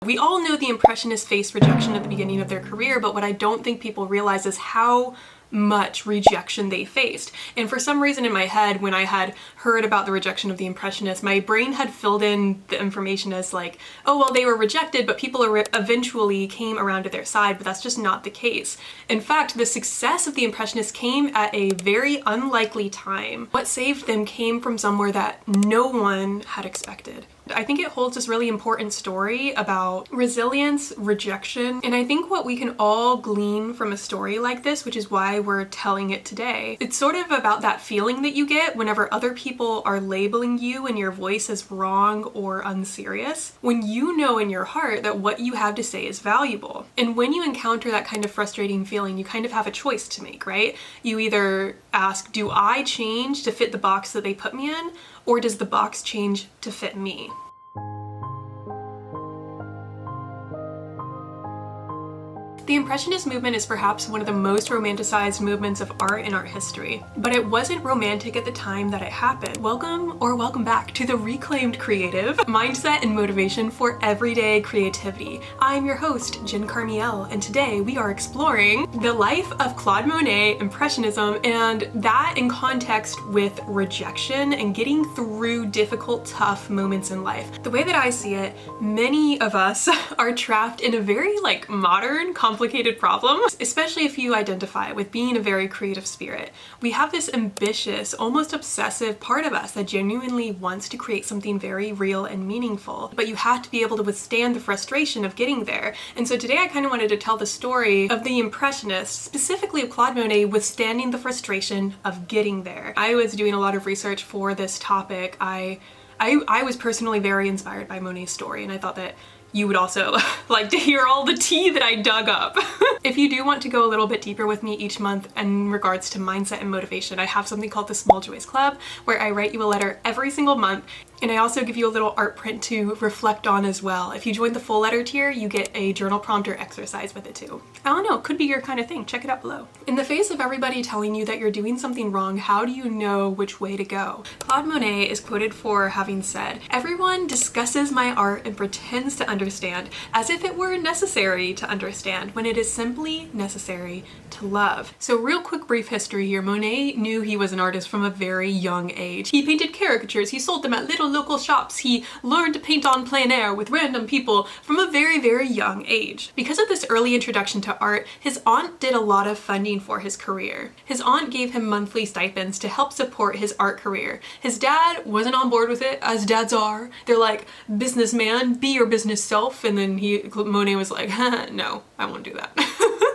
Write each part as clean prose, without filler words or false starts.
We all know the Impressionists faced rejection at the beginning of their career, but what I don't think people realize is how much rejection they faced. And for some reason in my head, when I had heard about the rejection of the Impressionists, my brain had filled in the information as like, oh, well, they were rejected, but people eventually came around to their side, but that's just not the case. In fact, the success of the Impressionists came at a very unlikely time. What saved them came from somewhere that no one had expected. I think it holds this really important story about resilience, rejection, and I think what we can all glean from a story like this, which is why we're telling it today, it's sort of about that feeling that you get whenever other people are labeling you and your voice as wrong or unserious, when you know in your heart that what you have to say is valuable. And when you encounter that kind of frustrating feeling, you kind of have a choice to make, right? You either ask, do I change to fit the box that they put me in? Or does the box change to fit me? The Impressionist movement is perhaps one of the most romanticized movements of art in art history, but it wasn't romantic at the time that it happened. Welcome back to the reclaimed creative, mindset and motivation for everyday creativity. I'm your host, Jen Carmiel, and today we are exploring the life of Claude Monet, Impressionism, and that in context with rejection and getting through difficult, tough moments in life. The way that I see it, many of us are trapped in a very modern, complicated problem, especially if you identify with being a very creative spirit. We have this ambitious, almost obsessive part of us that genuinely wants to create something very real and meaningful, but you have to be able to withstand the frustration of getting there. And so today I kind of wanted to tell the story of the Impressionists, specifically of Claude Monet, withstanding the frustration of getting there. I was doing a lot of research for this topic. I was personally very inspired by Monet's story, and I thought that you would also like to hear all the tea that I dug up. If you do want to go a little bit deeper with me each month in regards to mindset and motivation, I have something called the Small Joys Club, where I write you a letter every single month, and I also give you a little art print to reflect on as well. If you join the full letter tier, you get a journal prompter exercise with it too. I don't know, it could be your kind of thing. Check it out below. In the face of everybody telling you that you're doing something wrong, how do you know which way to go? Claude Monet is quoted for having said, "Everyone discusses my art and pretends to understand as if it were necessary to understand when it is simply necessary to love." So real quick brief history here. Monet knew he was an artist from a very young age. He painted caricatures, he sold them at little local shops, he learned to paint on plein air with random people from a very, very young age. Because of this early introduction to art, his aunt did a lot of funding for his career. His aunt gave him monthly stipends to help support his art career. His dad wasn't on board with it, as dads are. They're like, businessman, be your business self, and then Monet was like, no, I won't do that.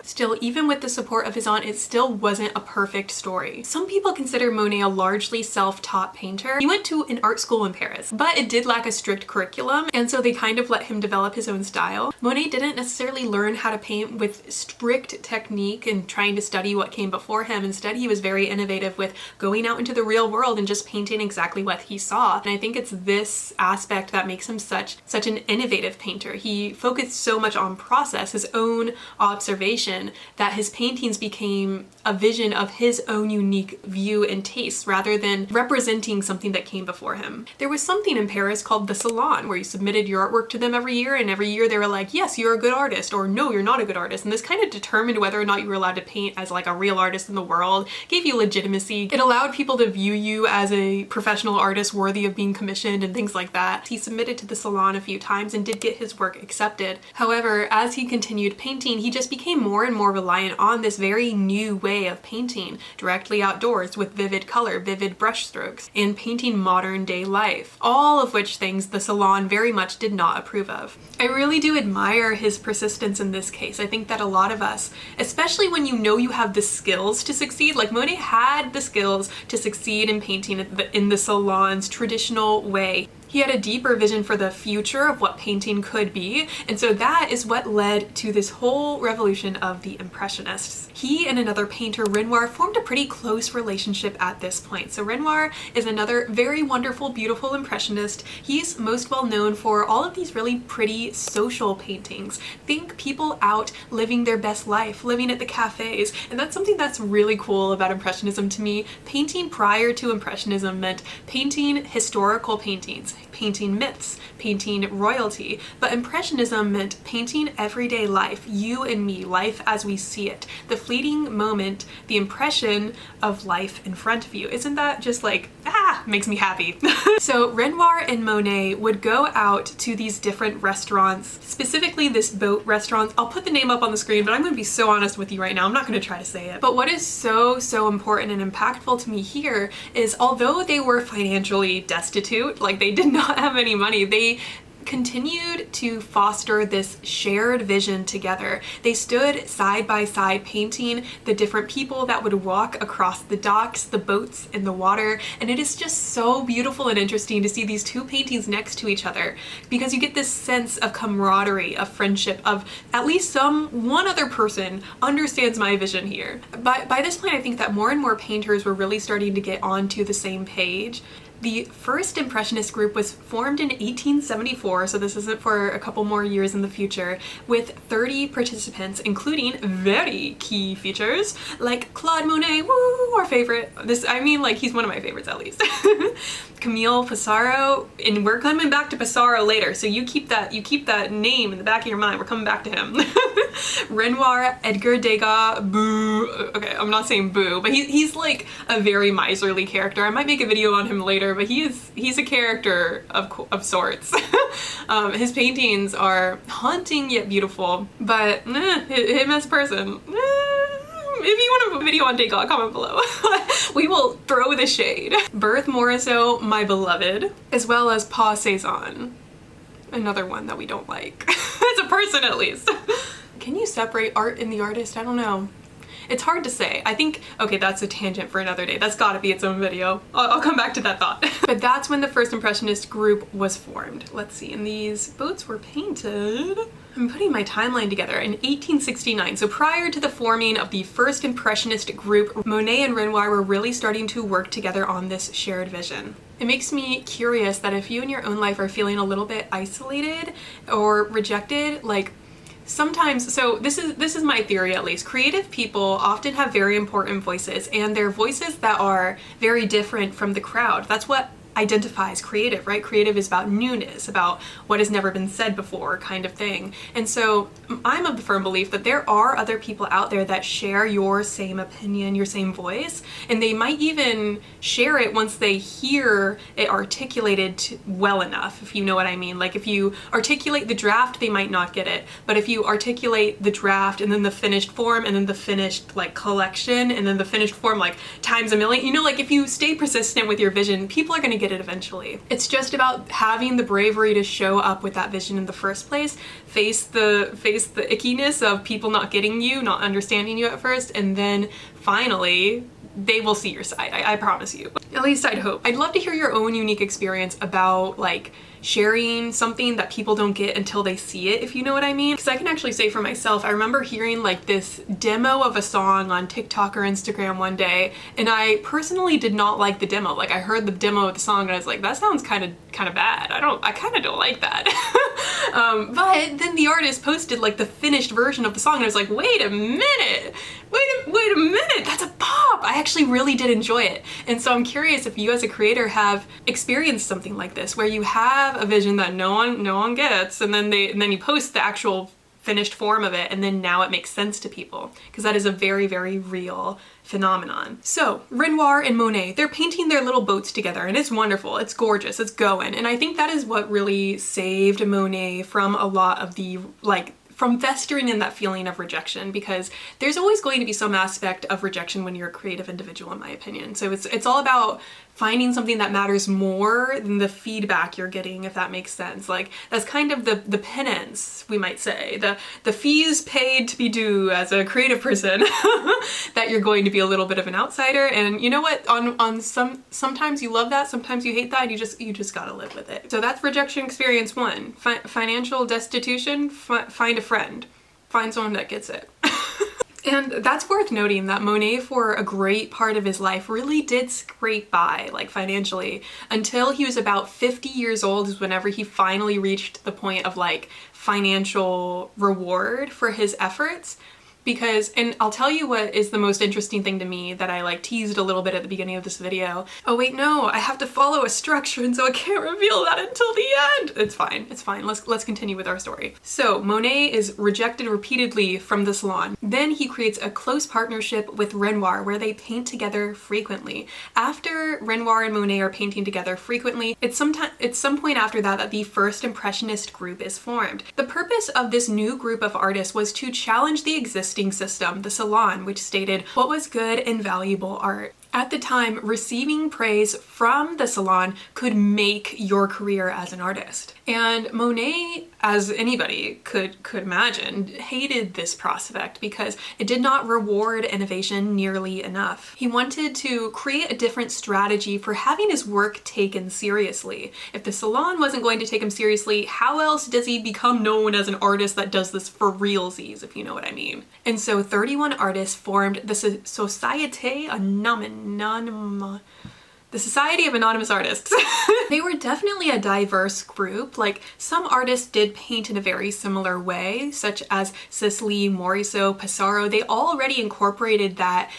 Still, even with the support of his aunt, it still wasn't a perfect story. Some people consider Monet a largely self-taught painter. He went to an art school in Paris, but it did lack a strict curriculum, and so they kind of let him develop his own style. Monet didn't necessarily learn how to paint with strict technique and trying to study what came before him. Instead, he was very innovative with going out into the real world and just painting exactly what he saw. And I think it's this aspect that makes him such an innovative painter. He focused so much on process, his own observation, that his paintings became a vision of his own unique view and tastes rather than representing something that came before him. There was something in Paris called the Salon, where you submitted your artwork to them every year, and every year they were like, yes, you're a good artist, or no, you're not a good artist. And this kind of determined whether or not you were allowed to paint as a real artist in the world, gave you legitimacy. It allowed people to view you as a professional artist worthy of being commissioned and things like that. He submitted to the Salon a few times and did get his work accepted. However, as he continued painting, he just became more and more reliant on this very new way of painting, directly outdoors with vivid color, vivid brush strokes, and painting modern day life. All of which things the Salon very much did not approve of. I really do admire his persistence in this case. I think that a lot of us, especially when you know you have the skills to succeed, like Monet had the skills to succeed in painting in the Salon's traditional way. He had a deeper vision for the future of what painting could be, and so that is what led to this whole revolution of the Impressionists. He and another painter, Renoir, formed a pretty close relationship at this point. So Renoir is another very wonderful, beautiful Impressionist. He's most well known for all of these really pretty social paintings. Think people out living their best life, living at the cafes, and that's something that's really cool about Impressionism to me. Painting prior to Impressionism meant painting historical paintings. painting myths, painting royalty. But Impressionism meant painting everyday life, you and me, life as we see it, the fleeting moment, the impression of life in front of you. Isn't that just like, makes me happy. So Renoir and Monet would go out to these different restaurants, specifically this boat restaurant. I'll put the name up on the screen, but I'm gonna be so honest with you right now, I'm not gonna try to say it. But what is so important and impactful to me here is, although they were financially destitute, like they did not have any money, they continued to foster this shared vision together. They stood side by side painting the different people that would walk across the docks, the boats, and the water, and it is just so beautiful and interesting to see these two paintings next to each other, because you get this sense of camaraderie, of friendship, of at least one other person understands my vision here. By this point, I think that more and more painters were really starting to get onto the same page. The first Impressionist group was formed in 1874, so this isn't for a couple more years in the future, with 30 participants, including very key features like Claude Monet, woo, our favorite. He's one of my favorites at least. Camille Pissarro, and we're coming back to Pissarro later, so you keep that name in the back of your mind. We're coming back to him. Renoir, Edgar Degas, boo. Okay, I'm not saying boo, but he's like a very miserly character. I might make a video on him later, but he's a character of sorts. His paintings are haunting yet beautiful, but him as a person, if you want a video on Degas, comment below. We will throw the shade. Berthe Morisot, my beloved, as well as Paul Cézanne, another one that we don't like. As a person, at least. Can you separate art and the artist? I don't know. It's hard to say. I think, okay, that's a tangent for another day. That's gotta be its own video. I'll come back to that thought. But that's when the first Impressionist group was formed. Let's see, and these boats were painted. I'm putting my timeline together in 1869. So prior to the forming of the first Impressionist group, Monet and Renoir were really starting to work together on this shared vision. It makes me curious that if you in your own life are feeling a little bit isolated or rejected, like, sometimes, so this is my theory at least, creative people often have very important voices, and they're voices that are very different from the crowd. That's what identifies creative, right? Creative is about newness, about what has never been said before, kind of thing. And so I'm of the firm belief that there are other people out there that share your same opinion, your same voice, and they might even share it once they hear it articulated well enough, if you know what I mean. Like if you articulate the draft, they might not get it, but if you articulate the draft and then the finished form and then the finished like collection and then the finished form like times a million, you know, like if you stay persistent with your vision, people are gonna get it eventually. It's just about having the bravery to show up with that vision in the first place, face the ickiness of people not getting you, not understanding you at first, and then finally they will see your side. I promise you. At least I'd hope. I'd love to hear your own unique experience about like sharing something that people don't get until they see it, if you know what I mean. Because I can actually say for myself, I remember hearing like this demo of a song on TikTok or Instagram one day, and I personally did not like the demo. Like I heard the demo of the song and I was like, that sounds kind of bad. I kind of don't like that. But then the artist posted like the finished version of the song and I was like, wait a minute, wait a minute, that's a pop. I actually really did enjoy it. And so I'm curious if you as a creator have experienced something like this, where you have a vision that no one gets, and then you post the actual finished form of it, and then now it makes sense to people, because that is a very, very real phenomenon. So Renoir and Monet, they're painting their little boats together, and it's wonderful, it's gorgeous, it's going. And I think that is what really saved Monet from a lot of the from festering in that feeling of rejection, because there's always going to be some aspect of rejection when you're a creative individual, in my opinion. So it's all about finding something that matters more than the feedback you're getting, if that makes sense. Like that's kind of the penance, we might say, the fees paid to be due as a creative person, that you're going to be a little bit of an outsider. And you know what, sometimes you love that, sometimes you hate that, and you just gotta live with it. So that's rejection experience one. Financial destitution, find a friend. Find someone that gets it. And that's worth noting that Monet, for a great part of his life, really did scrape by, like financially, until he was about 50 years old is whenever he finally reached the point of like financial reward for his efforts. Because, and I'll tell you what is the most interesting thing to me that I like teased a little bit at the beginning of this video. Oh wait, no, I have to follow a structure and so I can't reveal that until the end. It's fine, it's fine. Let's continue with our story. So Monet is rejected repeatedly from the salon. Then he creates a close partnership with Renoir where they paint together frequently. After Renoir and Monet are painting together frequently, it's some point after that the first Impressionist group is formed. The purpose of this new group of artists was to challenge the existing system, the salon, which stated what was good and valuable art. At the time, receiving praise from the salon could make your career as an artist. And Monet, as anybody could imagine, hated this prospect because it did not reward innovation nearly enough. He wanted to create a different strategy for having his work taken seriously. If the salon wasn't going to take him seriously, how else does he become known as an artist that does this for realsies, if you know what I mean? And so 31 artists formed the Société Anonyme. The Society of Anonymous Artists. They were definitely a diverse group. Like, some artists did paint in a very similar way, such as Sisley, Morisot, Pissarro. They already incorporated that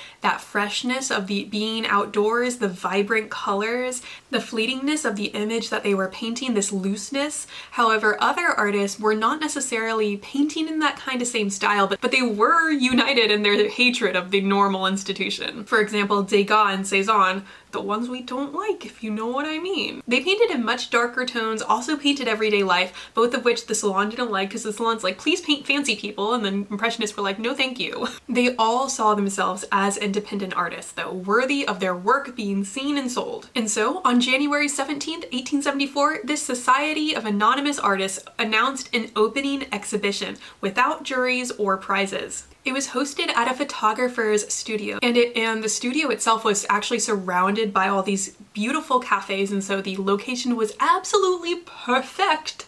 freshness of the being outdoors, the vibrant colors, the fleetingness of the image that they were painting, this looseness. However, other artists were not necessarily painting in that kind of same style, but they were united in their hatred of the normal institution. For example, Degas and Cezanne, the ones we don't like, if you know what I mean. They painted in much darker tones, also painted everyday life, both of which the salon didn't like because the salon's like, please paint fancy people, and then Impressionists were like, no thank you. They all saw themselves as independent artists, though, worthy of their work being seen and sold. And so, on January 17th, 1874, this Society of Anonymous Artists announced an opening exhibition without juries or prizes. It was hosted at a photographer's studio, and the studio itself was actually surrounded by all these beautiful cafes, and so the location was absolutely perfect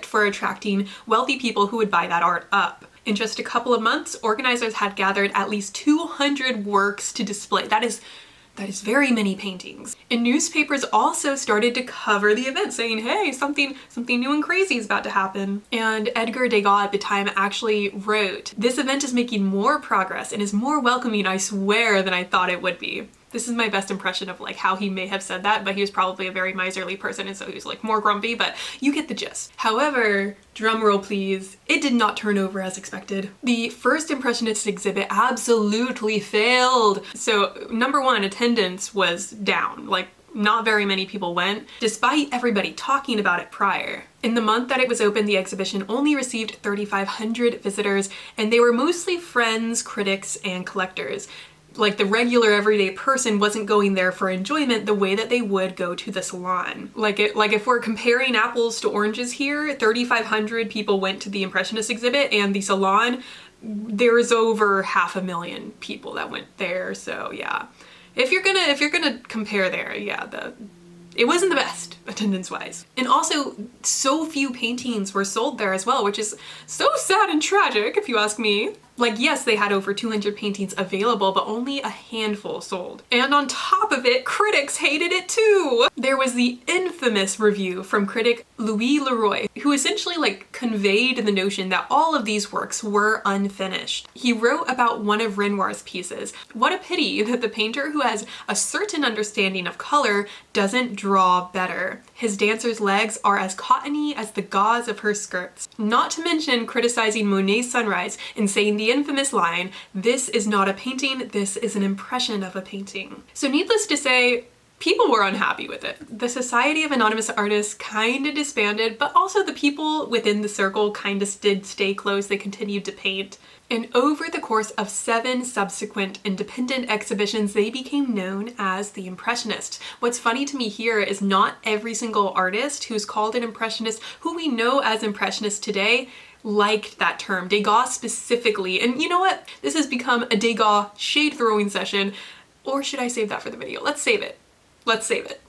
for attracting wealthy people who would buy that art up. In just a couple of months, organizers had gathered at least 200 works to display. That is very many paintings. And newspapers also started to cover the event, saying, hey, something new and crazy is about to happen. And Edgar Degas at the time actually wrote, this event is making more progress and is more welcoming, I swear, than I thought it would be. This is my best impression of like how he may have said that, but he was probably a very miserly person and so he was like more grumpy, but you get the gist. However, drumroll please, it did not turn over as expected. The first Impressionist exhibit absolutely failed. So number one, attendance was down. Like, not very many people went, despite everybody talking about it prior. In the month that it was open, the exhibition only received 3,500 visitors, and they were mostly friends, critics, and collectors. Like, the regular everyday person wasn't going there for enjoyment the way that they would go to the salon. Like if we're comparing apples to oranges here, 3,500 people went to the Impressionist exhibit, and the salon, there's over 500,000 people that went there. So yeah, if you're gonna compare there, yeah, it wasn't the best attendance-wise. And also, so few paintings were sold there as well, which is so sad and tragic if you ask me. Like, yes, they had over 200 paintings available, but only a handful sold. And on top of it, critics hated it too! There was the infamous review from critic Louis Leroy, who essentially like conveyed the notion that all of these works were unfinished. He wrote about one of Renoir's pieces, "What a pity that the painter who has a certain understanding of color doesn't draw better. His dancer's legs are as cottony as the gauze of her skirts." Not to mention criticizing Monet's Sunrise and saying the infamous line, "This is not a painting, this is an impression of a painting." So needless to say, people were unhappy with it. The Society of Anonymous Artists kind of disbanded, but also the people within the circle kind of did stay close. They continued to paint. And over the course of 7 subsequent independent exhibitions, they became known as the Impressionists. What's funny to me here is not every single artist who's called an Impressionist, who we know as Impressionists today, liked that term. Degas specifically. And you know what? This has become a Degas shade throwing session. Or should I save that for the video? Let's save it. Let's save it.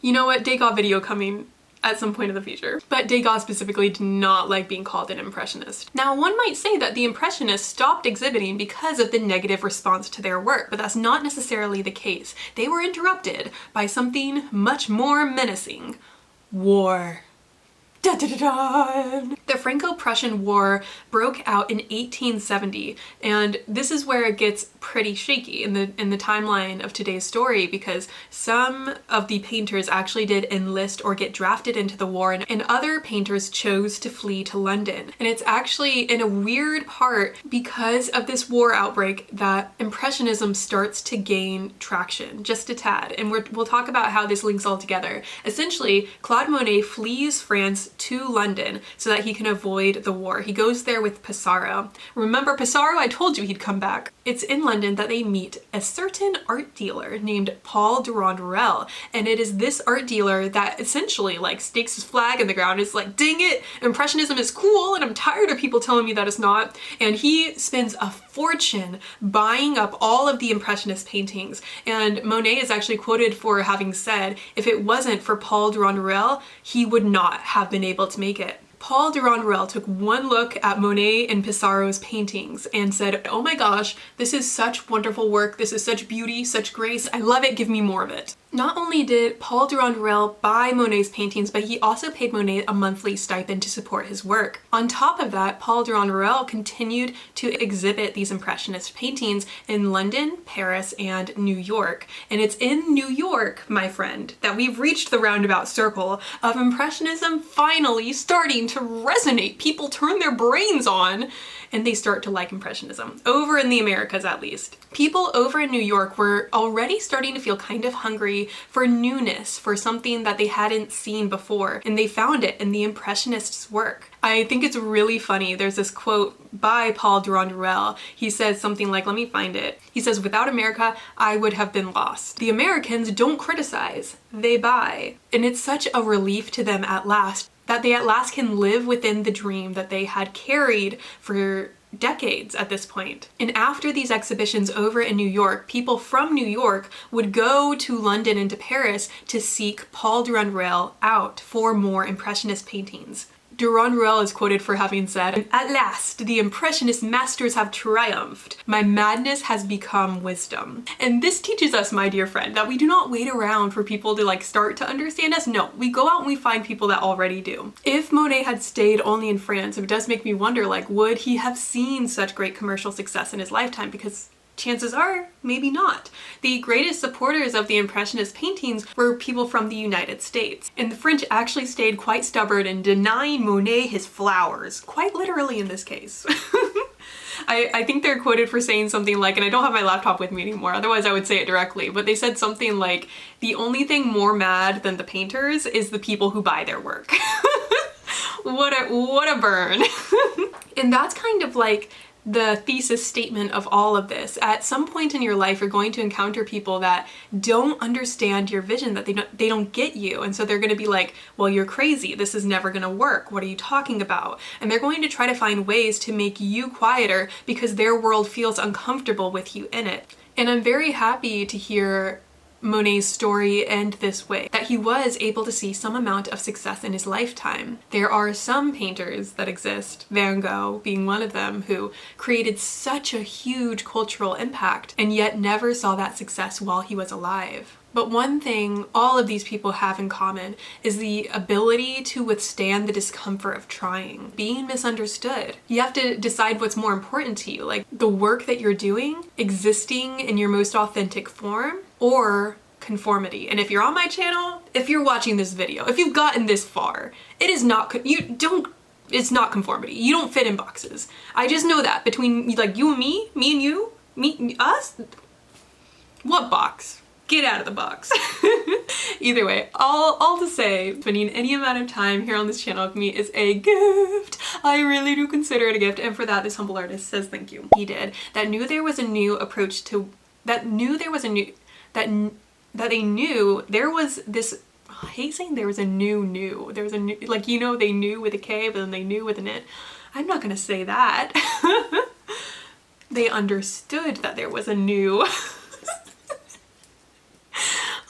You know what? Degas video coming at some point in the future. But Degas specifically did not like being called an Impressionist. Now, one might say that the Impressionists stopped exhibiting because of the negative response to their work, but that's not necessarily the case. They were interrupted by something much more menacing: war. Da, da, da, da. The Franco-Prussian War broke out in 1870, and this is where it gets pretty shaky in the timeline of today's story, because some of the painters actually did enlist or get drafted into the war, and other painters chose to flee to London. And it's actually in a weird part because of this war outbreak that Impressionism starts to gain traction, just a tad, and we'll talk about how this links all together. Essentially, Claude Monet flees France to London so that he can avoid the war. He goes there with Pissarro. Remember Pissarro? I told you he'd come back. It's in London that they meet a certain art dealer named Paul de Ronderel, and it is this art dealer that essentially like stakes his flag in the ground. It's like, dang it, Impressionism is cool and I'm tired of people telling me that it's not. And he spends a fortune buying up all of the Impressionist paintings. And Monet is actually quoted for having said, if it wasn't for Paul de Ronderel, he would not have been able to make it. Paul de Ronderel took one look at Monet and Pissarro's paintings and said, oh my gosh, this is such wonderful work, this is such beauty, such grace, I love it, give me more of it. Not only did Paul de Ronderel buy Monet's paintings, but he also paid Monet a monthly stipend to support his work. On top of that, Paul de Ronderel continued to exhibit these Impressionist paintings in London, Paris, and New York. And it's in New York, my friend, that we've reached the roundabout circle of Impressionism finally starting to resonate. People turn their brains on and they start to like Impressionism, over in the Americas at least. People over in New York were already starting to feel kind of hungry for newness, for something that they hadn't seen before, and they found it in the Impressionists' work. I think it's really funny. There's this quote by Paul de Ronderel. He says something like, let me find it. He says, without America, I would have been lost. The Americans don't criticize, they buy. And it's such a relief to them at last that they at last can live within the dream that they had carried for decades at this point. And after these exhibitions over in New York, people from New York would go to London and to Paris to seek Paul de Ronderel out for more Impressionist paintings. De Ronderel is quoted for having said, at last, the Impressionist masters have triumphed. My madness has become wisdom. And this teaches us, my dear friend, that we do not wait around for people to like start to understand us. No, we go out and we find people that already do. If Monet had stayed only in France, it does make me wonder, like, would he have seen such great commercial success in his lifetime? Because chances are, maybe not. The greatest supporters of the Impressionist paintings were people from the United States. And the French actually stayed quite stubborn in denying Monet his flowers, quite literally in this case. I think they're quoted for saying something like, and I don't have my laptop with me anymore, otherwise I would say it directly, but they said something like, the only thing more mad than the painters is the people who buy their work. What a burn. And that's kind of like the thesis statement of all of this. At some point in your life, you're going to encounter people that don't understand your vision, that they don't get you. And so they're going to be like, well, you're crazy. This is never going to work. What are you talking about? And they're going to try to find ways to make you quieter because their world feels uncomfortable with you in it. And I'm very happy to hear Monet's story end this way, that he was able to see some amount of success in his lifetime. There are some painters that exist, Van Gogh being one of them, who created such a huge cultural impact and yet never saw that success while he was alive. But one thing all of these people have in common is the ability to withstand the discomfort of trying, being misunderstood. You have to decide what's more important to you, like the work that you're doing, existing in your most authentic form, or conformity. And if you're on my channel, if you're watching this video, if you've gotten this far, it is not, it's not conformity. You don't fit in boxes. I just know that between like you and me and you, us, what box? Get out of the box. Either way, all to say, spending any amount of time here on this channel with me is a gift. I really do consider it a gift, and for that, this humble artist says thank you. He did. That knew there was a new approach to, that knew there was a new, that they knew there was this, I hate saying there was a new, there was a new, like, you know, they knew with a K, but then they knew with an it. I'm not gonna say that. They understood that there was a new.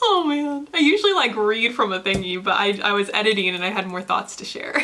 Oh man, I usually like read from a thingy, but I was editing and I had more thoughts to share.